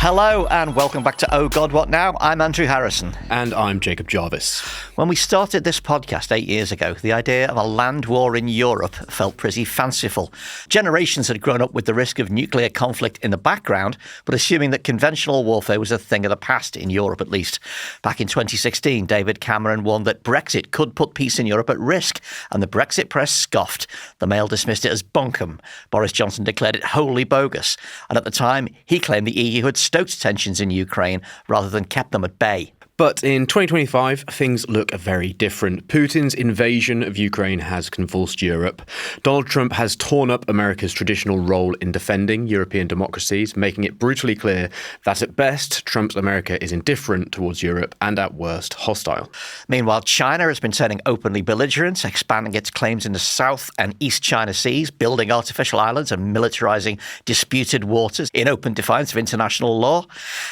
Hello and welcome back to Oh God, What Now? I'm Andrew Harrison. And I'm Jacob Jarvis. When we started this podcast 8 years ago, the idea of a land war in Europe felt pretty fanciful. Generations had grown up with the risk of nuclear conflict in the background, but assuming that conventional warfare was a thing of the past, in Europe at least. Back in 2016, David Cameron warned that Brexit could put peace in Europe at risk, and the Brexit press scoffed. The Mail dismissed it as bunkum. Boris Johnson declared it wholly bogus. And at the time, he claimed the EU had stoked tensions in Ukraine rather than kept them at bay. But in 2025, things look very different. Putin's invasion of Ukraine has convulsed Europe. Donald Trump has torn up America's traditional role in defending European democracies, making it brutally clear that at best, Trump's America is indifferent towards Europe and at worst, hostile. Meanwhile, China has been turning openly belligerent, expanding its claims in the South and East China Seas, building artificial islands and militarizing disputed waters in open defiance of international law.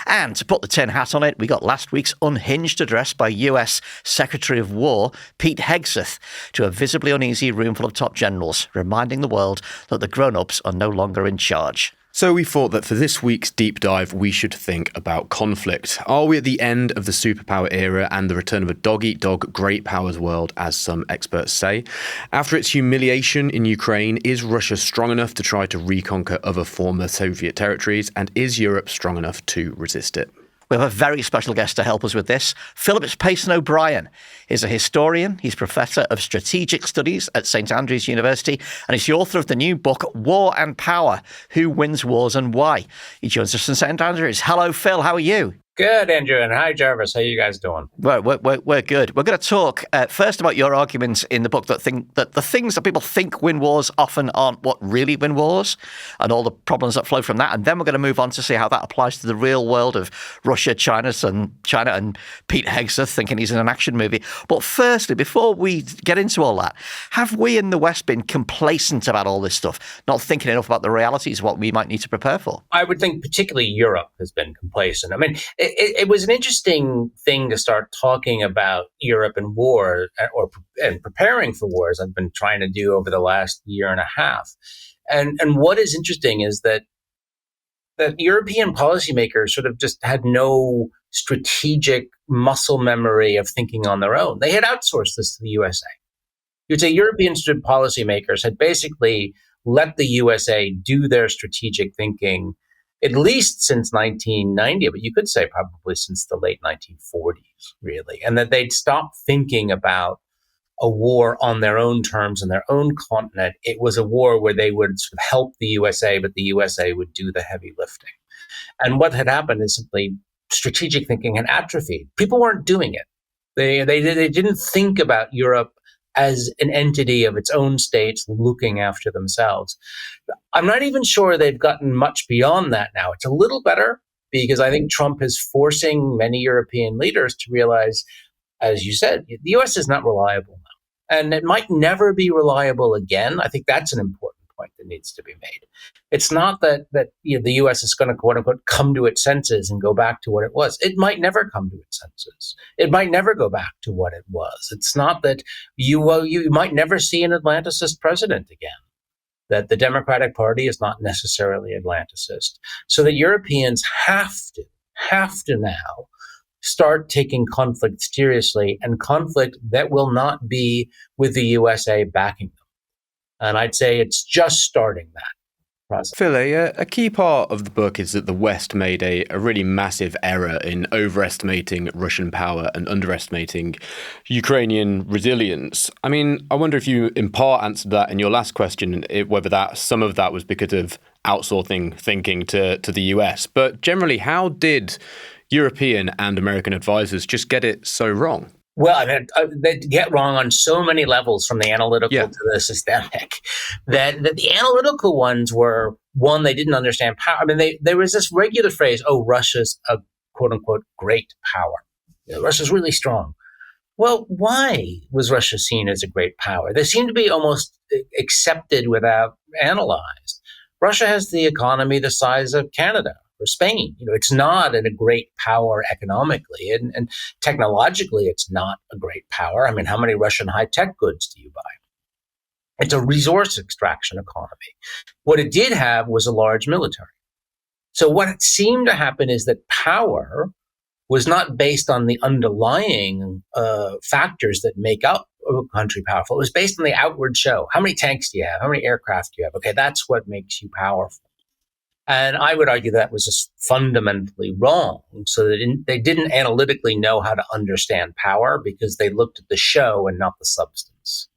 And to put the tin hat on it, we got last week's unhinged address by US Secretary of War Pete Hegseth to a visibly uneasy room full of top generals, reminding the world that the grown-ups are no longer in charge. So we thought that for this week's deep dive, we should think about conflict. Are we at the end of the superpower era and the return of a dog-eat-dog great powers world, as some experts say? After its humiliation in Ukraine, is Russia strong enough to try to reconquer other former Soviet territories? And is Europe strong enough to resist it? We have a very special guest to help us with this. Phillips Payson O'Brien is a historian. He's Professor of Strategic Studies at St Andrews University, and he's the author of the new book, War and Power: Who Wins Wars and Why. He joins us from St Andrews. Hello, Phil. How are you? Good, Andrew, and hi, Jarvis. How you guys doing? We're good. We're going to talk first about your arguments in the book that the things that people think win wars often aren't what really win wars, and all the problems that flow from that. And then we're going to move on to see how that applies to the real world of Russia, China, and Pete Hegseth thinking he's in an action movie. But firstly, before we get into all that, have we in the West been complacent about all this stuff, not thinking enough about the realities of what we might need to prepare for? I would think particularly Europe has been complacent. I mean, it was an interesting thing to start talking about Europe and war and preparing for wars. I've been trying to do over the last year and a half. And what is interesting is that European policymakers sort of just had no strategic muscle memory of thinking on their own. They had outsourced this to the USA. You'd say European policymakers had basically let the USA do their strategic thinking at least since 1990, but you could say probably since the late 1940s, really, and that they'd stopped thinking about a war on their own terms in their own continent. It was a war where they would sort of help the USA, but the USA would do the heavy lifting. And what had happened is simply strategic thinking had atrophied. People weren't doing it. They didn't think about Europe as an entity of its own states looking after themselves. I'm not even sure they've gotten much beyond that now. It's a little better because I think Trump is forcing many European leaders to realize, as you said, the U.S. is not reliable now. And it might never be reliable again. I think that's an important point that needs to be made. It's not that the U.S. is going to, quote unquote, come to its senses and go back to what it was. It might never come to its senses. It might never go back to what it was. It's not that you might never see an Atlanticist president again, that the Democratic Party is not necessarily Atlanticist. So that Europeans have to now start taking conflict seriously, and conflict that will not be with the USA backing them. And I'd say it's just starting that process. Phil, a key part of the book is that the West made a really massive error in overestimating Russian power and underestimating Ukrainian resilience. I mean, I wonder if you in part answered that in your last question, whether some of that was because of outsourcing thinking to the US. But generally, how did European and American advisors just get it so wrong? Well, I mean, they get wrong on so many levels, from the analytical to the systemic, that the analytical ones were, one, they didn't understand power. I mean, there was this regular phrase, Russia's a quote unquote great power. Russia's really strong. Well, why was Russia seen as a great power? They seem to be almost accepted without analyzed. Russia has the economy the size of Canada or Spain. It's not a great power economically, and technologically, it's not a great power. I mean, how many Russian high-tech goods do you buy? It's a resource extraction economy. What it did have was a large military. So what seemed to happen is that power was not based on the underlying factors that make up a country powerful. It was based on the outward show. How many tanks do you have? How many aircraft do you have? Okay, that's what makes you powerful. And I would argue that was just fundamentally wrong. So they didn't analytically know how to understand power because they looked at the show and not the substance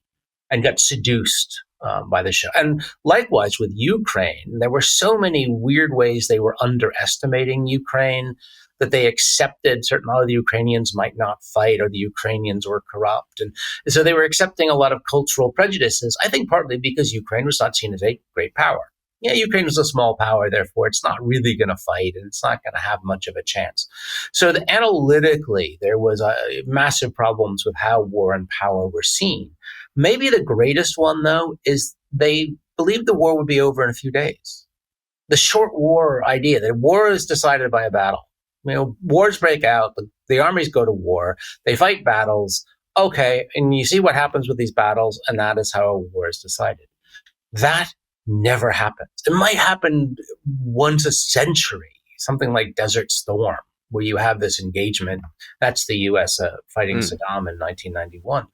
and got seduced by the show. And likewise with Ukraine, there were so many weird ways they were underestimating Ukraine that they accepted certain other Ukrainians might not fight or the Ukrainians were corrupt. And so they were accepting a lot of cultural prejudices, I think partly because Ukraine was not seen as a great power. Yeah, Ukraine was a small power, therefore it's not really going to fight and it's not going to have much of a chance. So analytically, there was massive problems with how war and power were seen. Maybe the greatest one, though, is they believed the war would be over in a few days. The short war idea, that war is decided by a battle. Wars break out, the armies go to war, they fight battles, okay, and you see what happens with these battles, and that is how a war is decided. That never happens. It might happen once a century, something like Desert Storm, where you have this engagement. That's the U.S. Fighting Saddam in 1991.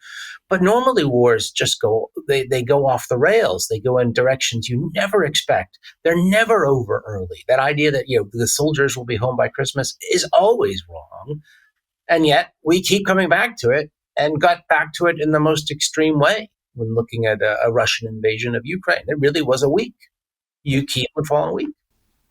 But normally wars just they go off the rails. They go in directions you never expect. They're never over early. That idea that, the soldiers will be home by Christmas is always wrong. And yet we keep coming back to it and got back to it in the most extreme way when looking at a Russian invasion of Ukraine. It really was a week. Kyiv would fall in a week.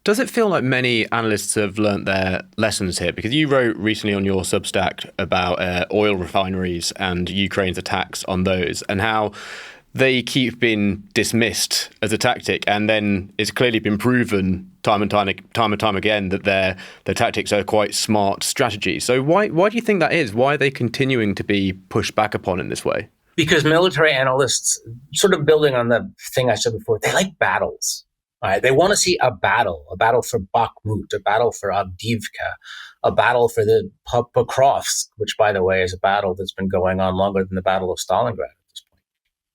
Does it feel like many analysts have learnt their lessons here? Because you wrote recently on your Substack about oil refineries and Ukraine's attacks on those and how they keep being dismissed as a tactic. And then it's clearly been proven time and time again that their tactics are quite smart strategies. So why do you think that is? Why are they continuing to be pushed back upon in this way? Because military analysts, sort of building on the thing I said before, they like battles. All right, they want to see a battle for Bakhmut, a battle for Avdiivka, a battle for the Pokrovsk, which, by the way, is a battle that's been going on longer than the Battle of Stalingrad at this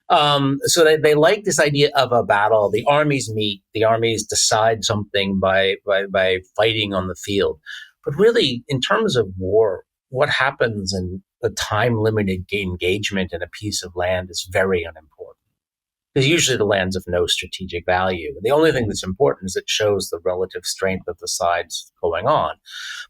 point. So they like this idea of a battle. The armies meet, the armies decide something by fighting on the field. But really, in terms of war, what happens in the time-limited engagement in a piece of land is very unimportant. Because usually the land's of no strategic value. The only thing that's important is it shows the relative strength of the sides going on.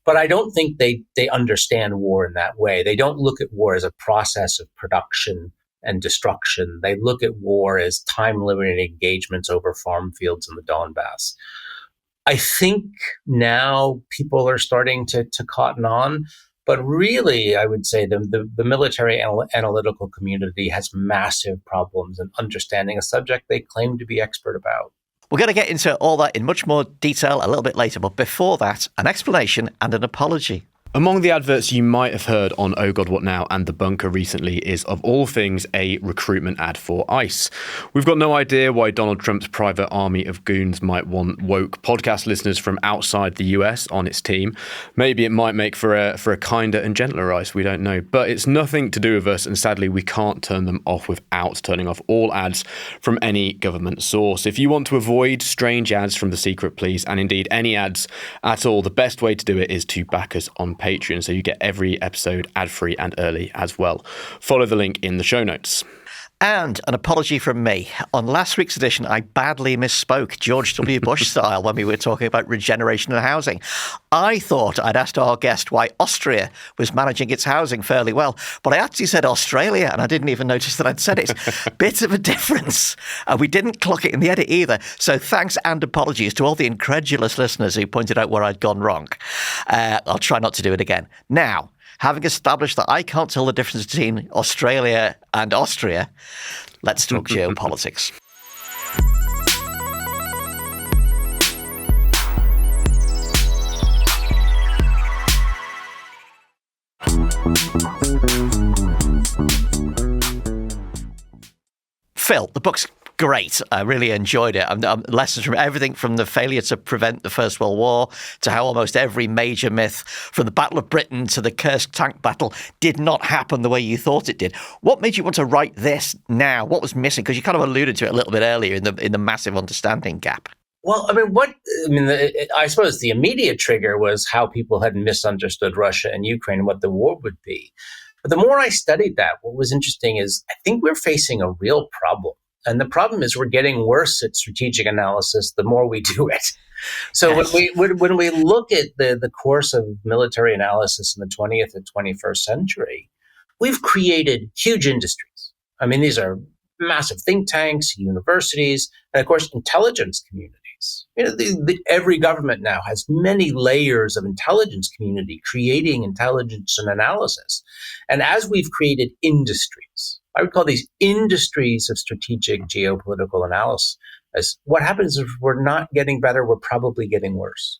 But I don't think they understand war in that way. They don't look at war as a process of production and destruction. They look at war as time-limited engagements over farm fields in the Donbass. I think now people are starting to cotton on. But really, I would say the military analytical community has massive problems in understanding a subject they claim to be expert about. We're going to get into all that in much more detail a little bit later. But before that, an explanation and an apology. Among the adverts you might have heard on Oh God What Now and The Bunker recently is, of all things, a recruitment ad for ICE. We've got no idea why Donald Trump's private army of goons might want woke podcast listeners from outside the US on its team. Maybe it might make for a kinder and gentler ICE, we don't know. But it's nothing to do with us, and sadly we can't turn them off without turning off all ads from any government source. If you want to avoid strange ads from The Secret Police, and indeed any ads at all, the best way to do it is to back us on Patreon, so you get every episode ad-free and early as well. Follow the link in the show notes. And an apology from me. On last week's edition, I badly misspoke, George W. Bush style, when we were talking about regeneration and housing. I thought I'd asked our guest why Austria was managing its housing fairly well, but I actually said Australia, and I didn't even notice that I'd said it. Bit of a difference. We didn't clock it in the edit either. So thanks and apologies to all the incredulous listeners who pointed out where I'd gone wrong. I'll try not to do it again. Now, having established that I can't tell the difference between Australia and Austria, let's talk geopolitics. Phil, the book's great. I really enjoyed it. Lessons from everything from the failure to prevent the First World War to how almost every major myth, from the Battle of Britain to the Kursk tank battle, did not happen the way you thought it did. What made you want to write this now? What was missing? Because you kind of alluded to it a little bit earlier in the massive understanding gap. Well, I suppose the immediate trigger was how people had misunderstood Russia and Ukraine and what the war would be. But the more I studied that, what was interesting is I think we're facing a real problem. And the problem is we're getting worse at strategic analysis the more we do it. So yes. when we look at the course of military analysis in the 20th and 21st century, we've created huge industries. I mean, these are massive think tanks, universities, and of course, intelligence communities. You know, every government now has many layers of intelligence community creating intelligence and analysis. And as we've created industries, I would call these industries of strategic geopolitical analysis, what happens is we're not getting better, we're probably getting worse.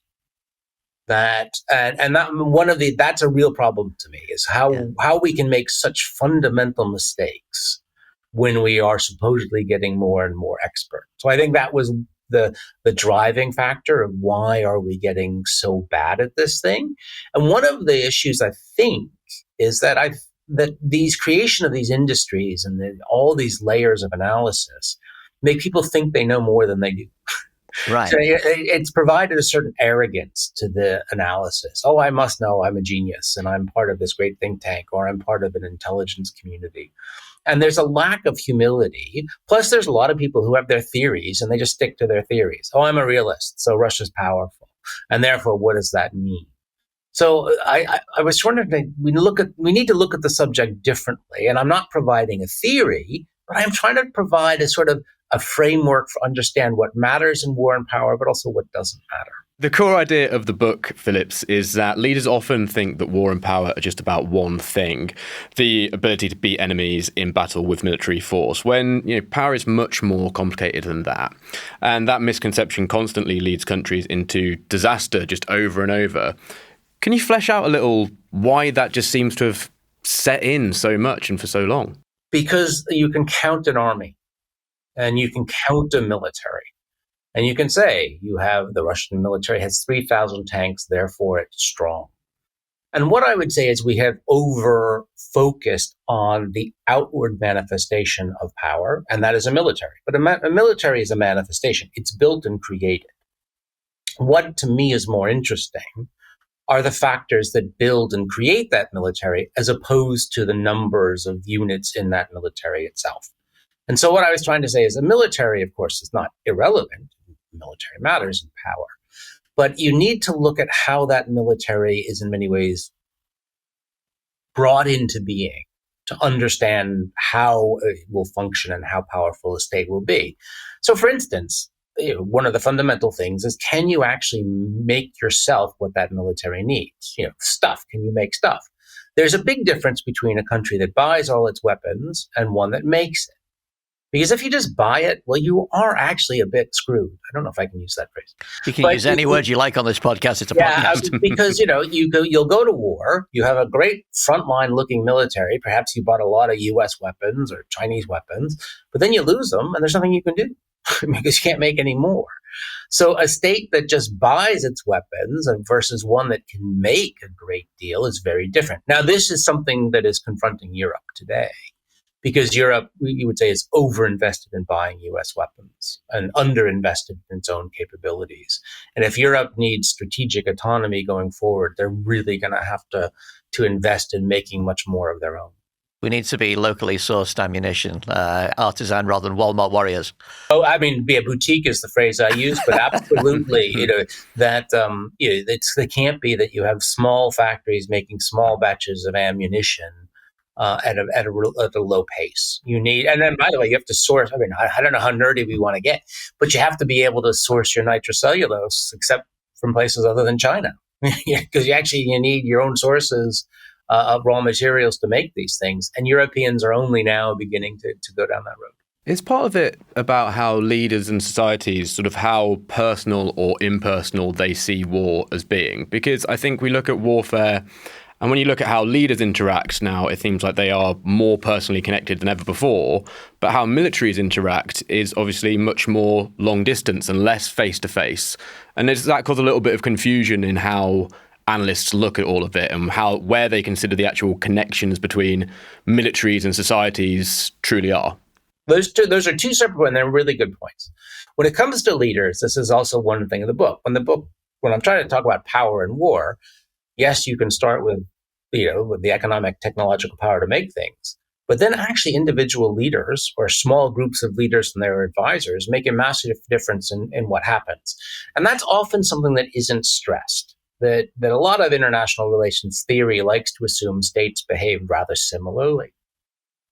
That's a real problem to me, is how we can make such fundamental mistakes when we are supposedly getting more and more expert. So I think that was the driving factor of why are we getting so bad at this thing. And one of the issues I think is that these creation of these industries and all these layers of analysis make people think they know more than they do. Right. So it's provided a certain arrogance to the analysis. Oh, I must know, I'm a genius and I'm part of this great think tank, or I'm part of an intelligence community. And there's a lack of humility. Plus, there's a lot of people who have their theories and they just stick to their theories. Oh, I'm a realist, so Russia's powerful. And therefore, what does that mean? So I was wondering, we need to look at the subject differently. And I'm not providing a theory, but I'm trying to provide a sort of a framework for understand what matters in war and power, but also what doesn't matter. The core idea of the book, Phillips, is that leaders often think that war and power are just about one thing, the ability to beat enemies in battle with military force, when power is much more complicated than that. And that misconception constantly leads countries into disaster just over and over. Can you flesh out a little why that just seems to have set in so much and for so long? Because you can count an army and you can count a military. And you can say the Russian military has 3,000 tanks, therefore it's strong. And what I would say is we have over-focused on the outward manifestation of power, and that is a military. But a military is a manifestation. It's built and created. What to me is more interesting are the factors that build and create that military, as opposed to the numbers of units in that military itself. And so what I was trying to say is a military, of course, is not irrelevant. Military matters in power. But you need to look at how that military is in many ways brought into being to understand how it will function and how powerful a state will be. So, for instance, one of the fundamental things is, can you actually make yourself what that military needs? Stuff. Can you make stuff? There's a big difference between a country that buys all its weapons and one that makes it. Because if you just buy it, well, you are actually a bit screwed. I don't know if I can use that phrase. You can use any word you like on this podcast. It's a podcast. Because, you'll go to war. You have a great frontline looking military. Perhaps you bought a lot of U.S. weapons or Chinese weapons, but then you lose them and there's nothing you can do because you can't make any more. So a state that just buys its weapons versus one that can make a great deal is very different. Now, this is something that is confronting Europe today. Because Europe, you would say, is overinvested in buying U.S. weapons and underinvested in its own capabilities. And if Europe needs strategic autonomy going forward, they're really going to have to invest in making much more of their own. We need to be locally sourced ammunition, artisan rather than Walmart warriors. Oh, I mean, a boutique is the phrase I use, but absolutely, it can't be that you have small factories making small batches of ammunition at a low pace. You need, and then by the way, you have to source. I mean, I don't know how nerdy we want to get, but you have to be able to source your nitrocellulose, except from places other than China, because you need your own sources of raw materials to make these things. And Europeans are only now beginning to go down that road. Is part of it about how leaders and societies, sort of how personal or impersonal they see war as being? Because I think we look at warfare, and when you look at how leaders interact now, it seems like they are more personally connected than ever before. But how militaries interact is obviously much more long distance and less face to face. And does that cause a little bit of confusion in how analysts look at all of it and where they consider the actual connections between militaries and societies truly are? Those are two separate, and they're really good points. When it comes to leaders, this is also one thing in the book. When I'm trying to talk about power and war, yes, you can start with the economic technological power to make things, but then actually individual leaders or small groups of leaders and their advisors make a massive difference in what happens. And that's often something that isn't stressed. That a lot of international relations theory likes to assume states behave rather similarly.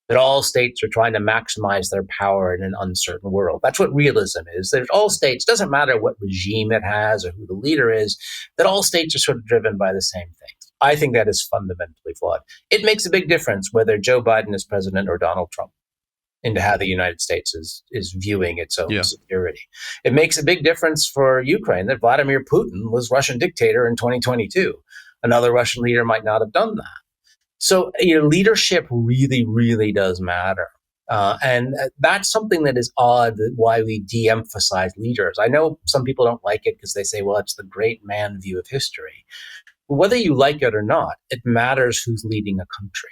That all states are trying to maximize their power in an uncertain world. That's what realism is. That all states, doesn't matter what regime it has or who the leader is, that all states are sort of driven by the same things. I think that is fundamentally flawed. It makes a big difference whether Joe Biden is president or Donald Trump into how the United States is viewing its own security. It makes a big difference for Ukraine that Vladimir Putin was Russian dictator in 2022. Another Russian leader might not have done that. So leadership really, really does matter. And that's something that is odd, why we de-emphasize leaders. I know some people don't like it because they say, well, it's the great man view of history. Whether you like it or not, it matters who's leading a country.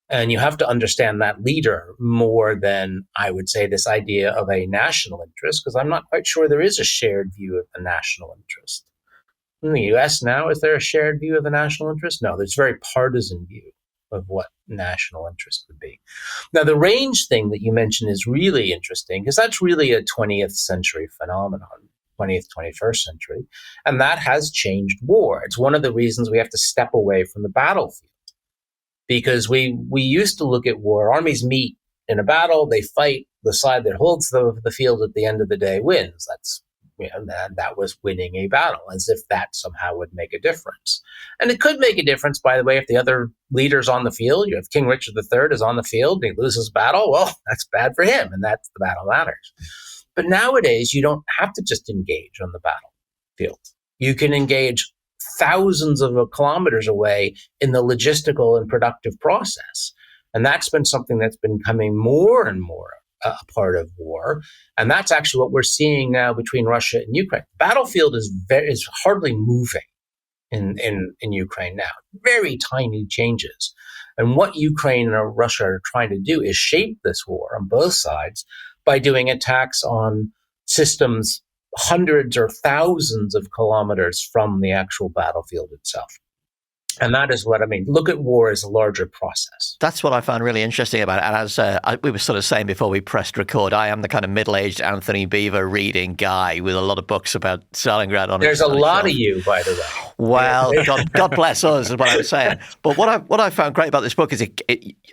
And you have to understand that leader more than, I would say, this idea of a national interest, because I'm not quite sure there is a shared view of the national interest. In the US now, is there a shared view of the national interest? No, there's a very partisan view of what national interest would be. Now, the range thing that you mentioned is really interesting because that's really a 20th century phenomenon, 20th, 21st century. And that has changed war. It's one of the reasons we have to step away from the battlefield. Because we used to look at war, armies meet in a battle, they fight, the side that holds the field at the end of the day wins. That was winning a battle, as if that somehow would make a difference. And it could make a difference, by the way, if the other leader's on the field. You have King Richard III is on the field and he loses battle. Well, that's bad for him, and that's the battle matters. But nowadays, you don't have to just engage on the battlefield. You can engage thousands of kilometers away in the logistical and productive process. And that's been something that's been coming more and more a part of war. And that's actually what we're seeing now between Russia and Ukraine. Battlefield is hardly moving in Ukraine now. Very tiny changes. And what Ukraine and Russia are trying to do is shape this war on both sides by doing attacks on systems hundreds or thousands of kilometers from the actual battlefield itself. And that is what I mean. Look at war as a larger process. That's what I found really interesting about it. And as we were sort of saying before we pressed record, I am the kind of middle-aged Anthony Beaver reading guy with a lot of books about Stalingrad on. There's a lot of you, by the way. Well, God bless us, is what I was saying. But what I found great about this book is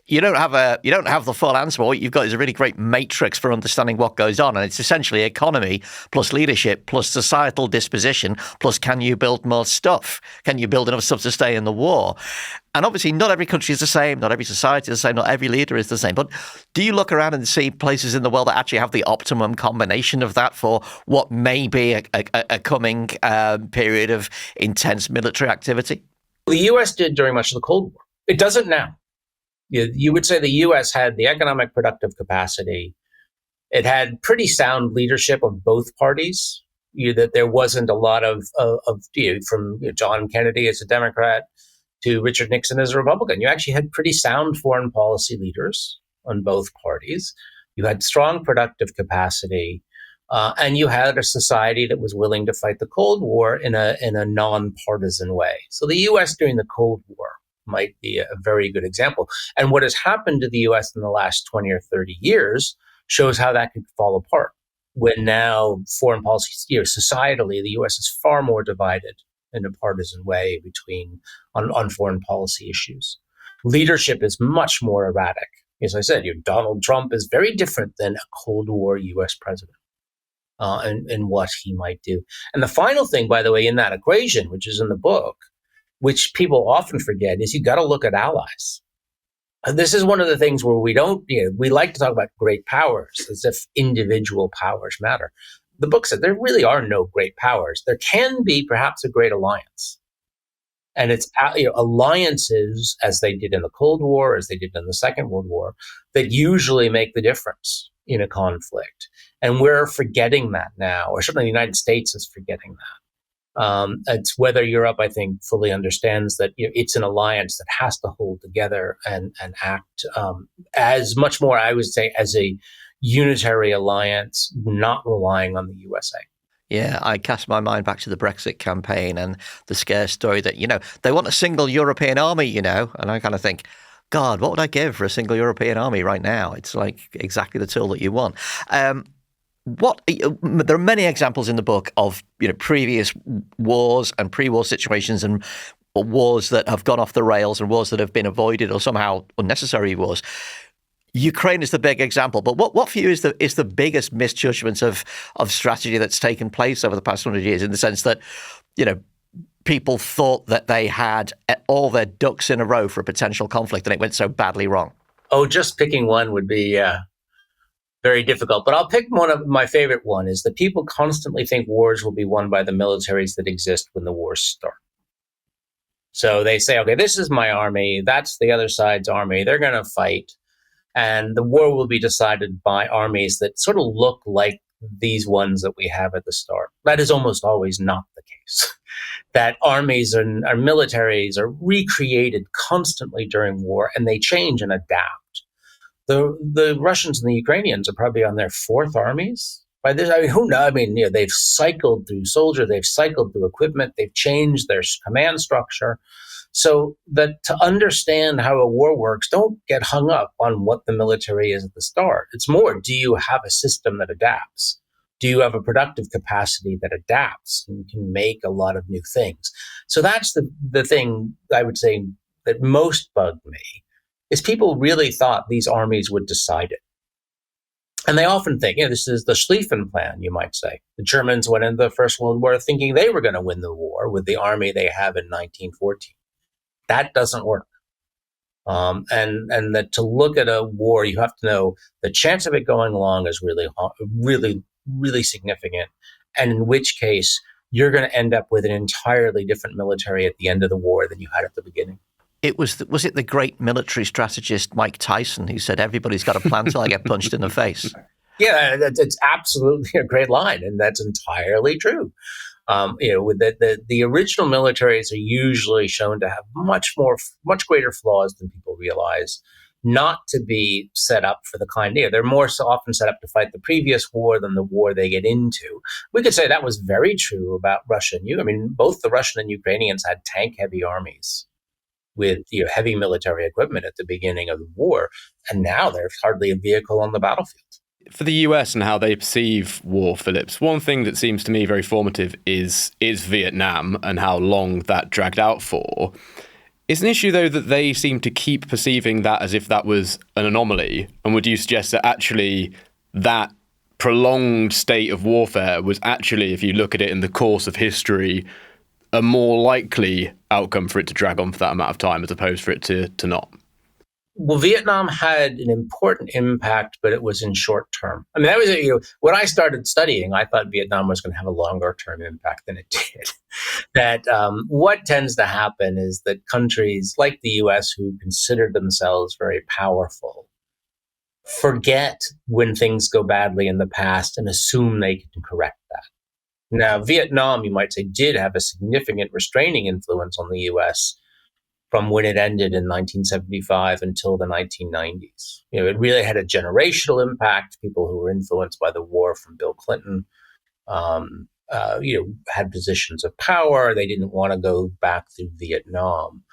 you don't have the full answer. What you've got is a really great matrix for understanding what goes on, and it's essentially economy plus leadership plus societal disposition plus can you build more stuff? Can you build enough stuff to stay in the war? And obviously, not every country is the same, not every society is the same, not every leader is the same. But do you look around and see places in the world that actually have the optimum combination of that for what may be a coming period of intense military activity? The U.S. did during much of the Cold War. It doesn't now. You would say the U.S. had the economic productive capacity. It had pretty sound leadership of both parties. That there wasn't a lot of from John Kennedy as a Democrat to Richard Nixon as a Republican. You actually had pretty sound foreign policy leaders on both parties. You had strong productive capacity, and you had a society that was willing to fight the Cold War in a nonpartisan way. So the U.S. during the Cold War might be a very good example. And what has happened to the U.S. in the last 20 or 30 years shows how that could fall apart. When now foreign policy, societally, the U.S. is far more divided in a partisan way on foreign policy issues. Leadership is much more erratic. As I said, Donald Trump is very different than a Cold War U.S. president and what he might do. And the final thing, by the way, in that equation, which is in the book, which people often forget, is you got to look at allies. This is one of the things where we like to talk about great powers as if individual powers matter. The book said there really are no great powers. There can be perhaps a great alliance. And it's alliances, as they did in the Cold War, as they did in the Second World War, that usually make the difference in a conflict. And we're forgetting that now, or certainly the United States is forgetting that. It's whether Europe, I think, fully understands that it's an alliance that has to hold together and act as much more, I would say, as a unitary alliance, not relying on the USA. Yeah, I cast my mind back to the Brexit campaign and the scare story that, they want a single European army, and I kind of think, God, what would I give for a single European army right now? It's like exactly the tool that you want. There are many examples in the book of previous wars and pre-war situations and wars that have gone off the rails and wars that have been avoided or somehow unnecessary wars. Ukraine is the big example, but what for you is the biggest misjudgment of strategy that's taken place over the past 100 years, in the sense that people thought that they had all their ducks in a row for a potential conflict and it went so badly wrong? Oh, just picking one would be very difficult, but I'll pick one of my favorite one is that people constantly think wars will be won by the militaries that exist when the wars start. So they say, okay, this is my army, that's the other side's army, they're going to fight. And the war will be decided by armies that sort of look like these ones that we have at the start. That is almost always not the case. That armies and our militaries are recreated constantly during war, and they change and adapt. The Russians and the Ukrainians are probably on their fourth armies by this. I mean, who knows? I mean, they've cycled through soldiers, they've cycled through equipment, they've changed their command structure. So that to understand how a war works, don't get hung up on what the military is at the start. It's more, do you have a system that adapts? Do you have a productive capacity that adapts and can make a lot of new things? So that's the thing I would say that most bugged me, is people really thought these armies would decide it. And they often think, this is the Schlieffen plan, you might say. The Germans went into the First World War thinking they were going to win the war with the army they have in 1914. That doesn't work. And that to look at a war, you have to know the chance of it going long is really significant. And in which case, you're going to end up with an entirely different military at the end of the war than you had at the beginning. Was it the great military strategist Mike Tyson who said, everybody's got a plan till I get punched in the face? Yeah, it's absolutely a great line. And that's entirely true. With the original militaries are usually shown to have much greater flaws than people realize, not to be set up for the kind. They're more so often set up to fight the previous war than the war they get into. We could say that was very true about Russia and I mean, both the Russian and Ukrainians had tank-heavy armies with heavy military equipment at the beginning of the war, and now there's hardly a vehicle on the battlefield. For the US and how they perceive war, Phillips, one thing that seems to me very formative is Vietnam and how long that dragged out for. It's an issue, though, that they seem to keep perceiving that as if that was an anomaly. And would you suggest that actually that prolonged state of warfare was actually, if you look at it in the course of history, a more likely outcome for it to drag on for that amount of time as opposed for it to not? Well, Vietnam had an important impact, but it was in short term. I mean, that was when I started studying, I thought Vietnam was going to have a longer term impact than it did. That what tends to happen is that countries like the US, who consider themselves very powerful, forget when things go badly in the past and assume they can correct that. Now, Vietnam, you might say, did have a significant restraining influence on the US from when it ended in 1975 until the 1990s. It really had a generational impact. People who were influenced by the war from Bill Clinton, had positions of power. They didn't want to go back through Vietnam.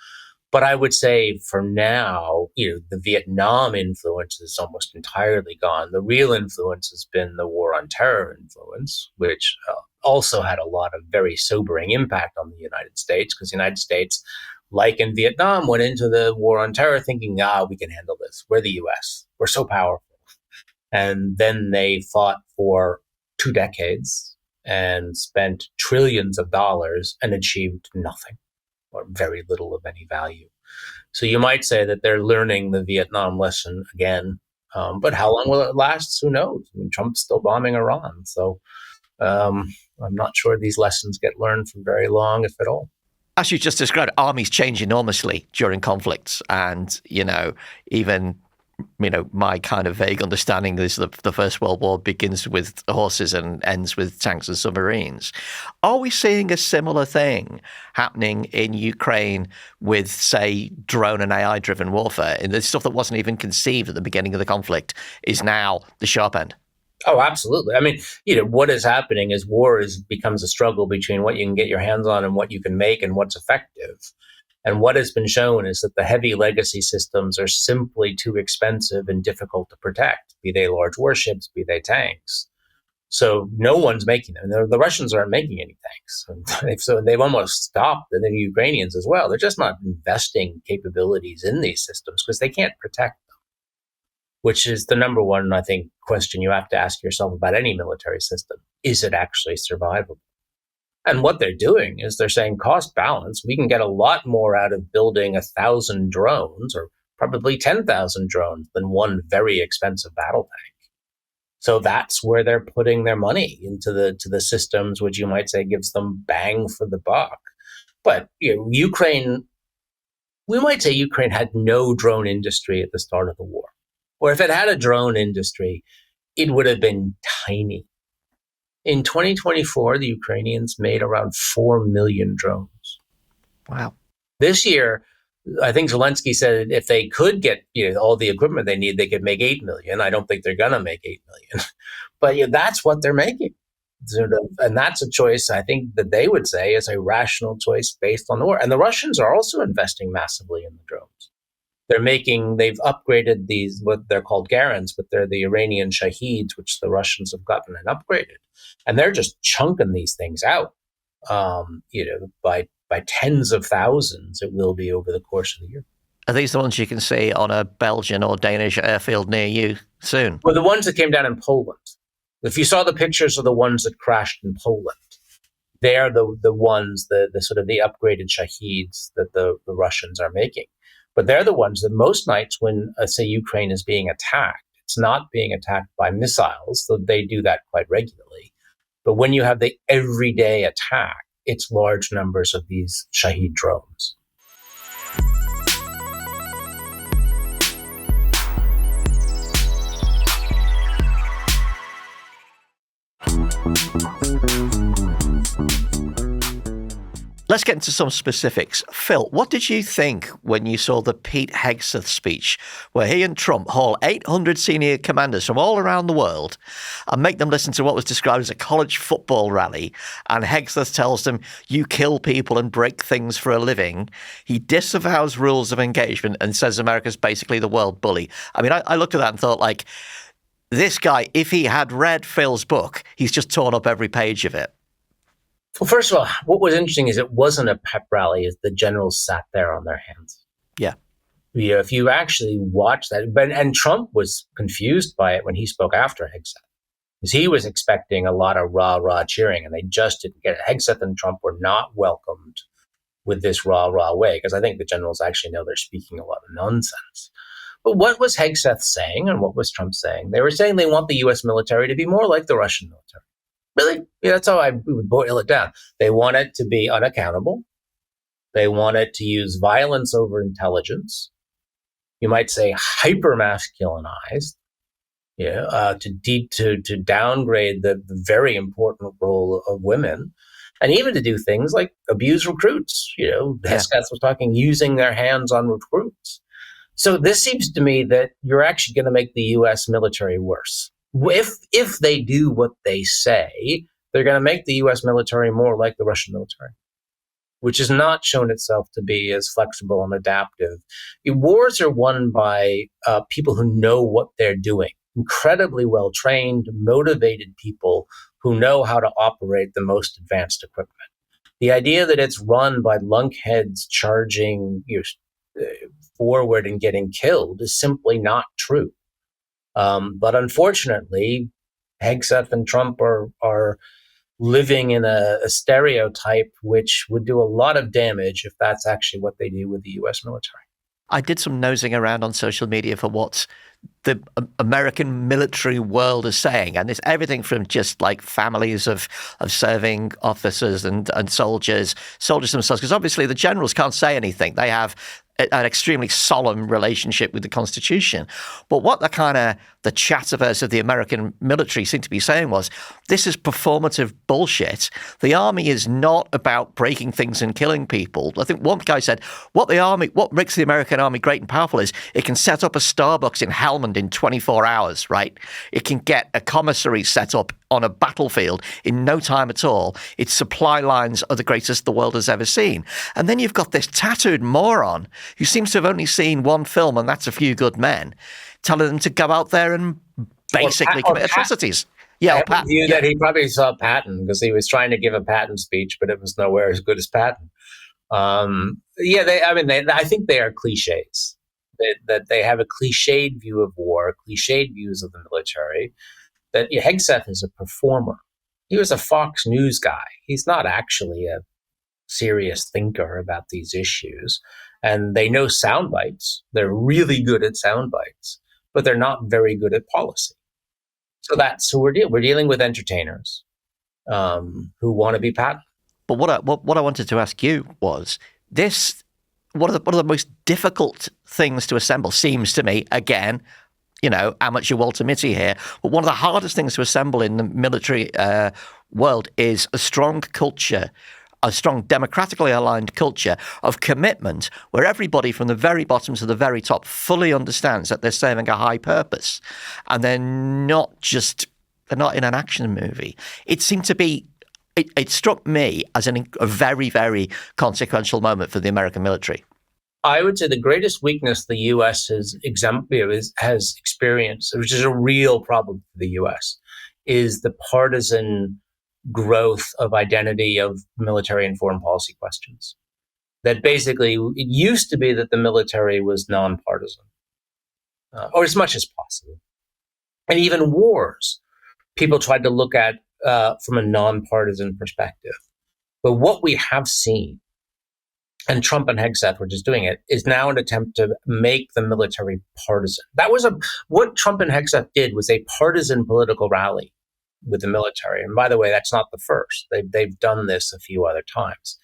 But I would say for now, the Vietnam influence is almost entirely gone. The real influence has been the war on terror influence, which also had a lot of very sobering impact on the United States, because the United States, like in Vietnam, went into the war on terror thinking, we can handle this. We're the US. We're so powerful. And then they fought for 2 decades and spent trillions of dollars and achieved nothing, or very little of any value. So you might say that they're learning the Vietnam lesson again. But how long will it last? Who knows? I mean, Trump's still bombing Iran. So I'm not sure these lessons get learned for very long, if at all. As you just described, armies change enormously during conflicts. And, even my kind of vague understanding is the First World War begins with horses and ends with tanks and submarines. Are we seeing a similar thing happening in Ukraine with, say, drone and AI-driven warfare? And the stuff that wasn't even conceived at the beginning of the conflict is now the sharp end. Oh, absolutely. I mean, what is happening is becomes a struggle between what you can get your hands on and what you can make and what's effective. And what has been shown is that the heavy legacy systems are simply too expensive and difficult to protect, be they large warships, be they tanks. So no one's making them. The Russians aren't making any tanks. So they've almost stopped, and the Ukrainians as well. They're just not investing capabilities in these systems because they can't protect them, which is the number one, I think, question you have to ask yourself about any military system. Is it actually survivable? And what they're doing is they're saying cost balance. We can get a lot more out of building 1,000 drones or probably 10,000 drones than one very expensive battle tank. So that's where they're putting their money into the systems, which you might say gives them bang for the buck. But Ukraine, we might say Ukraine had no drone industry at the start of the war. Or if it had a drone industry, it would have been tiny. In 2024, the Ukrainians made around 4 million drones. Wow. This year, I think Zelensky said if they could get all the equipment they need, they could make 8 million. I don't think they're going to make 8 million. But that's what they're making. And that's a choice, I think, that they would say is a rational choice based on the war. And the Russians are also investing massively in the drones. They've upgraded these, what they're called Garans, but they're the Iranian Shaheeds, which the Russians have gotten and upgraded. And they're just chunking these things out, by tens of thousands. It will be over the course of the year. Are these the ones you can see on a Belgian or Danish airfield near you soon? Well, the ones that came down in Poland. If you saw the pictures of the ones that crashed in Poland, they're the ones, the sort of the upgraded Shaheeds that the Russians are making. But they're the ones that most nights when, say, Ukraine is being attacked, it's not being attacked by missiles, so they do that quite regularly. But when you have the everyday attack, it's large numbers of these Shahed drones. Let's get into some specifics. Phil, what did you think when you saw the Pete Hegseth speech where he and Trump haul 800 senior commanders from all around the world and make them listen to what was described as a college football rally, and Hegseth tells them, you kill people and break things for a living. He disavows rules of engagement and says America's basically the world bully. I mean, I looked at that and thought, like, this guy, if he had read Phil's book, he's just torn up every page of it. Well, first of all, what was interesting is it wasn't a pep rally as the generals sat there on their hands. Yeah. If you actually watch that, and Trump was confused by it when he spoke after Hegseth, because he was expecting a lot of rah-rah cheering, and they just didn't get it. Hegseth and Trump were not welcomed with this rah-rah way, because I think the generals actually know they're speaking a lot of nonsense. But what was Hegseth saying and what was Trump saying? They were saying they want the U.S. military to be more like the Russian military. Really? Yeah, that's how we would boil it down. They want it to be unaccountable. They want it to use violence over intelligence. You might say hyper-masculinized, to downgrade the very important role of women, and even to do things like abuse recruits. Hegseth was talking using their hands on recruits. So this seems to me that you're actually going to make the U.S. military worse. If they do what they say, they're going to make the U.S. military more like the Russian military, which has not shown itself to be as flexible and adaptive. Wars are won by people who know what they're doing, incredibly well-trained, motivated people who know how to operate the most advanced equipment. The idea that it's run by lunkheads charging forward and getting killed is simply not true. But unfortunately, Hegseth and Trump are living in a stereotype which would do a lot of damage if that's actually what they do with the U.S. military. I did some nosing around on social media for what the American military world is saying, and it's everything from just like families of serving officers and soldiers themselves, because obviously the generals can't say anything. They have an extremely solemn relationship with the Constitution. But what the chatterverse of the American military seemed to be saying was, this is performative bullshit. The army is not about breaking things and killing people. I think one guy said, what makes the American army great and powerful is it can set up a Starbucks in Helmand in 24 hours, right? It can get a commissary set up on a battlefield in no time at all. Its supply lines are the greatest the world has ever seen. And then you've got this tattooed moron who seems to have only seen one film, and that's A Few Good Men, telling them to go out there and basically commit atrocities. Yeah, I view that he probably saw Patton because he was trying to give a Patton speech, but it was nowhere as good as Patton. I think they are cliches. That they have a cliched view of war, cliched views of the military. That Hegseth is a performer. He was a Fox News guy. He's not actually a serious thinker about these issues. And they know sound bites. They're really good at sound bites, but they're not very good at policy. So that's who we're dealing. We're dealing with entertainers who want to be Patton. But what I wanted to ask you was this: one of the most difficult things to assemble seems to me, again, amateur Walter Mitty here, but one of the hardest things to assemble in the military world is a strong culture, a strong democratically aligned culture of commitment where everybody from the very bottom to the very top fully understands that they're serving a high purpose and they're not in an action movie. It seemed to be, it struck me as a very, very consequential moment for the American military. I would say the greatest weakness the U.S. has experienced, which is a real problem for the U.S., is the partisan growth of identity of military and foreign policy questions. That basically, it used to be that the military was nonpartisan, or as much as possible. And even wars, people tried to look at from a nonpartisan perspective. But what we have seen, and Trump and Hegseth were just doing it, is now an attempt to make the military partisan. What Trump and Hegseth did was a partisan political rally with the military. And by the way, that's not the first. They've done this a few other times.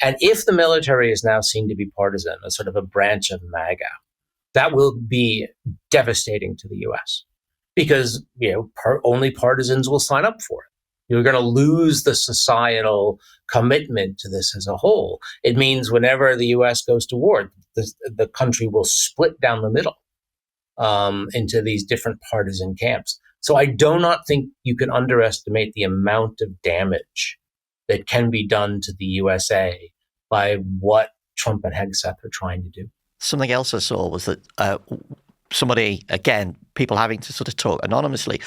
And if the military is now seen to be partisan, a sort of a branch of MAGA, that will be devastating to the U.S. because only partisans will sign up for it. You're going to lose the societal commitment to this as a whole. It means whenever the U.S. goes to war, the country will split down the middle into these different partisan camps. So I do not think you can underestimate the amount of damage that can be done to the USA by what Trump and Hegseth are trying to do. Something else I saw was that somebody, again, people having to sort of talk anonymously,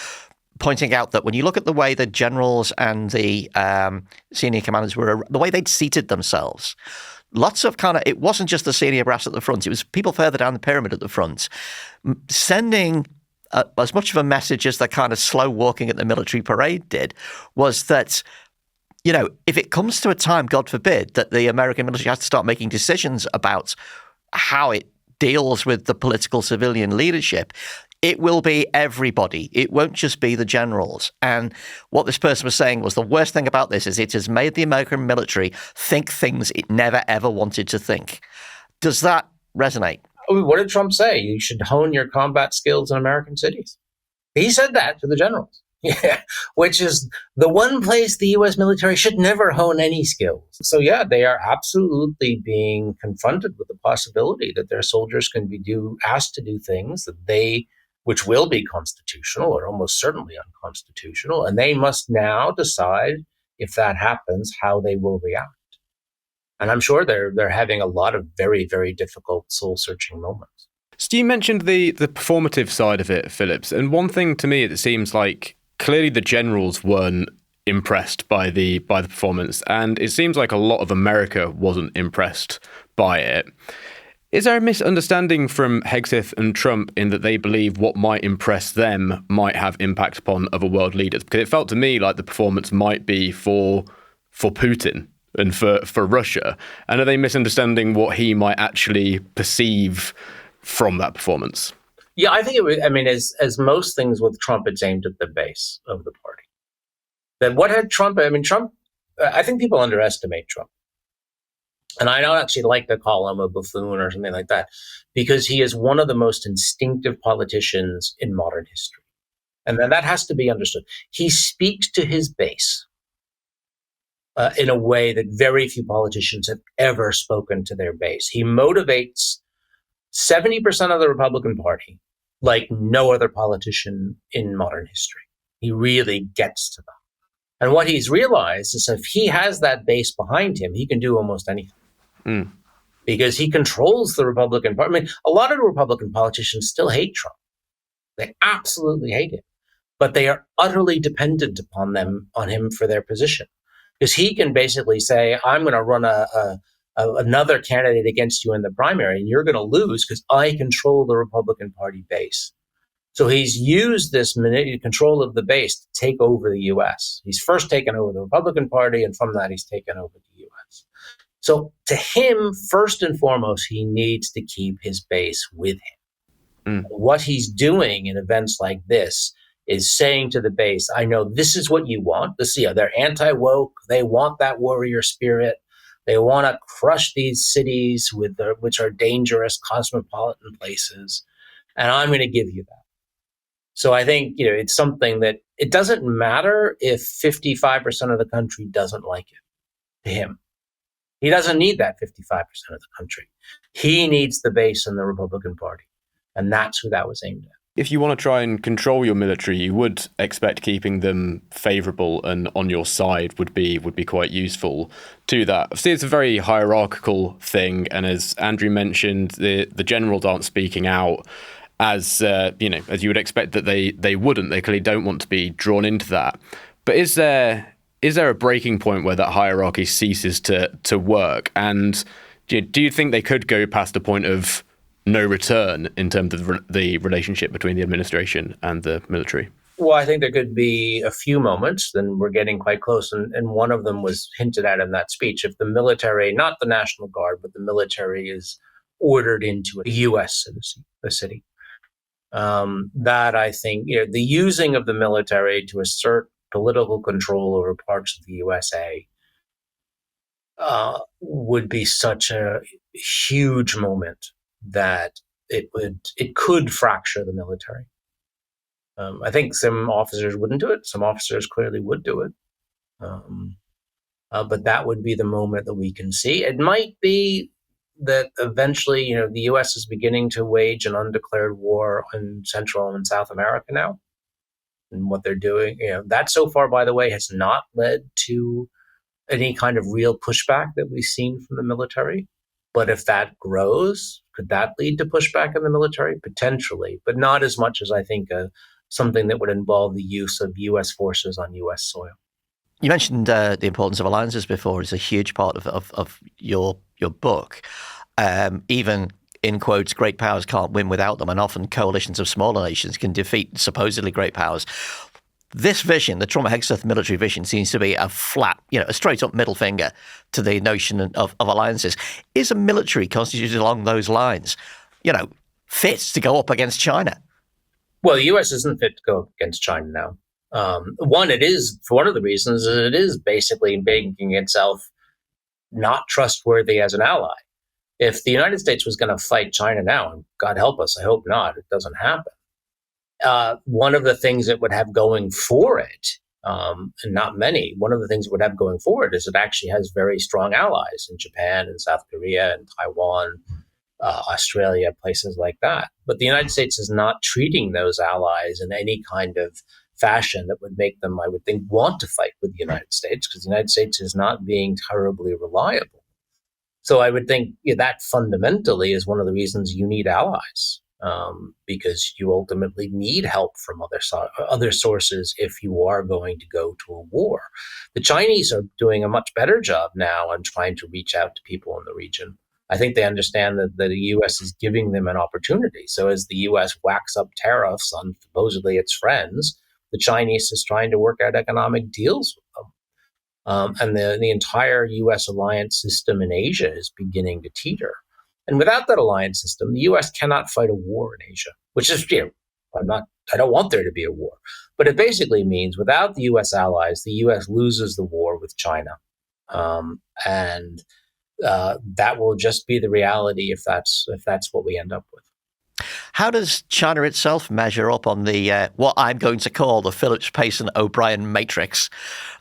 pointing out that when you look at the way the generals and the senior commanders were, the way they'd seated themselves, lots of it wasn't just the senior brass at the front, it was people further down the pyramid at the front, sending as much of a message as the kind of slow walking at the military parade did, was that, if it comes to a time, God forbid, that the American military has to start making decisions about how it deals with the political civilian leadership, it will be everybody. It won't just be the generals. And what this person was saying was the worst thing about this is it has made the American military think things it never, ever wanted to think. Does that resonate? What did Trump say? You should hone your combat skills in American cities. He said that to the generals. Yeah, which is the one place the U.S. military should never hone any skills. So yeah, they are absolutely being confronted with the possibility that their soldiers can be asked to do things which will be constitutional or almost certainly unconstitutional, and they must now decide, if that happens, how they will react. And I'm sure they're having a lot of very, very difficult soul-searching moments. So you mentioned the performative side of it, Phillips, and one thing to me it seems like clearly the generals weren't impressed by the performance, and it seems like a lot of America wasn't impressed by it. Is there a misunderstanding from Hegseth and Trump in that they believe what might impress them might have impact upon other world leaders? Because it felt to me like the performance might be for Putin and for Russia. And are they misunderstanding what he might actually perceive from that performance? Yeah, I think it was, as most things with Trump, it's aimed at the base of the party. That what had Trump, I think people underestimate Trump. And I don't actually like to call him a buffoon or something like that, because he is one of the most instinctive politicians in modern history. And then that has to be understood. He speaks to his base in a way that very few politicians have ever spoken to their base. He motivates 70% of the Republican Party like no other politician in modern history. He really gets to them. And what he's realized is if he has that base behind him, he can do almost anything. Because he controls the Republican Party. I mean, a lot of the Republican politicians still hate Trump. They absolutely hate him, but they are utterly dependent upon him for their position. Because he can basically say, I'm going to run another candidate against you in the primary, and you're going to lose because I control the Republican Party base. So he's used this control of the base to take over the U.S. He's first taken over the Republican Party, and from that, he's taken over the U.S. So to him, first and foremost, he needs to keep his base with him. What he's doing in events like this is saying to the base, I know this is what you want. They're anti-woke. They want that warrior spirit. They want to crush these cities which are dangerous, cosmopolitan places. And I'm going to give you that. So I think, it's something that it doesn't matter if 55% of the country doesn't like it to him. He doesn't need that 55% of the country. He needs the base in the Republican Party. And that's who that was aimed at. If you want to try and control your military, you would expect keeping them favourable and on your side would be quite useful to that. See, it's a very hierarchical thing. And as Andrew mentioned, the generals aren't speaking out as you would expect that they wouldn't. They clearly don't want to be drawn into that. But is there a breaking point where that hierarchy ceases to work? And do you think they could go past a point of no return in terms of the relationship between the administration and the military? Well, I think there could be a few moments, then we're getting quite close. And one of them was hinted at in that speech. If the military, not the National Guard, but the military is ordered into a U.S. city, that I think, the using of the military to assert political control over parts of the USA would be such a huge moment that it could fracture the military. I think some officers wouldn't do it. Some officers clearly would do it. But that would be the moment that we can see. It might be that eventually, the U.S. is beginning to wage an undeclared war in Central and South America now. And what they're doing, that so far, by the way, has not led to any kind of real pushback that we've seen from the military. But if that grows, could that lead to pushback in the military? Potentially, but not as much as I think something that would involve the use of U.S. forces on U.S. soil. You mentioned the importance of alliances before. It's a huge part of your book. Even in quotes, great powers can't win without them, and often coalitions of smaller nations can defeat supposedly great powers. This vision, the Trump-Hegseth military vision, seems to be a flat, a straight-up middle finger to the notion of alliances. Is a military constituted along those lines, fit to go up against China? Well, the U.S. isn't fit to go up against China now. It is, for one of the reasons, it is basically making itself not trustworthy as an ally. If the United States was going to fight China now, and God help us, I hope not, it doesn't happen. One of the things it would have going for it, and not many, one of the things it would have going for it is it actually has very strong allies in Japan and South Korea and Taiwan, Australia, places like that. But the United States is not treating those allies in any kind of fashion that would make them, I would think, want to fight with the United States, because the United States is not being terribly reliable. So I would think that fundamentally is one of the reasons you need allies, because you ultimately need help from other sources if you are going to go to a war. The Chinese are doing a much better job now on trying to reach out to people in the region. I think they understand that the U.S. is giving them an opportunity. So as the U.S. whacks up tariffs on supposedly its friends, the Chinese is trying to work out economic deals with them. And the entire U.S. alliance system in Asia is beginning to teeter. And without that alliance system, the U.S. cannot fight a war in Asia, which is, I don't want there to be a war. But it basically means without the U.S. allies, the U.S. loses the war with China. And that will just be the reality if that's what we end up with. How does China itself measure up on the what I'm going to call the Phillips Payson O'Brien matrix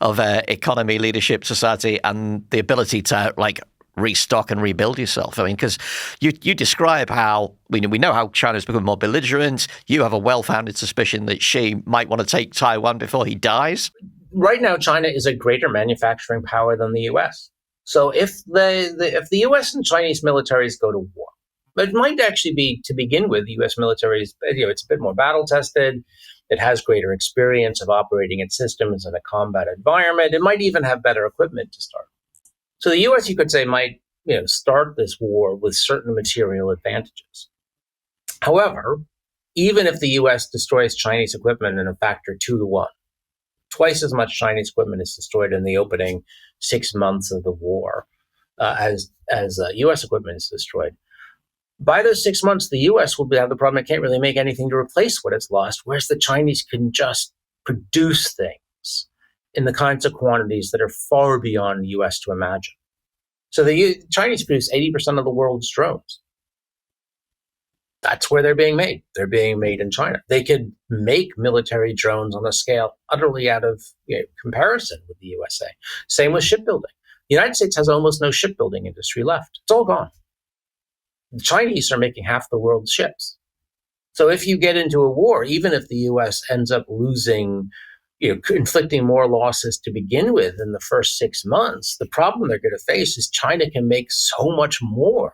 of economy, leadership, society, and the ability to restock and rebuild yourself? I mean, because you describe how we know how China's become more belligerent. You have a well-founded suspicion that Xi might want to take Taiwan before he dies. Right now, China is a greater manufacturing power than the U.S. So if the U.S. and Chinese militaries go to war, it might actually be, to begin with, the U.S. military is, it's a bit more battle tested. It has greater experience of operating its systems in a combat environment. It might even have better equipment to start. So the U.S., you could say, might start this war with certain material advantages. However, even if the U.S. destroys Chinese equipment in a factor 2 to 1, twice as much Chinese equipment is destroyed in the opening 6 months of the war as U.S. equipment is destroyed. By those 6 months, the U.S. will have the problem it can't really make anything to replace what it's lost, whereas the Chinese can just produce things in the kinds of quantities that are far beyond the U.S. to imagine. So the Chinese produce 80% of the world's drones. That's where they're being made. They're being made in China. They could make military drones on a scale utterly out of comparison with the USA. Same with shipbuilding. The United States has almost no shipbuilding industry left. It's all gone. The Chinese are making half the world's ships. So if you get into a war, even if the U.S. ends up losing, inflicting more losses to begin with in the first 6 months, the problem they're going to face is China can make so much more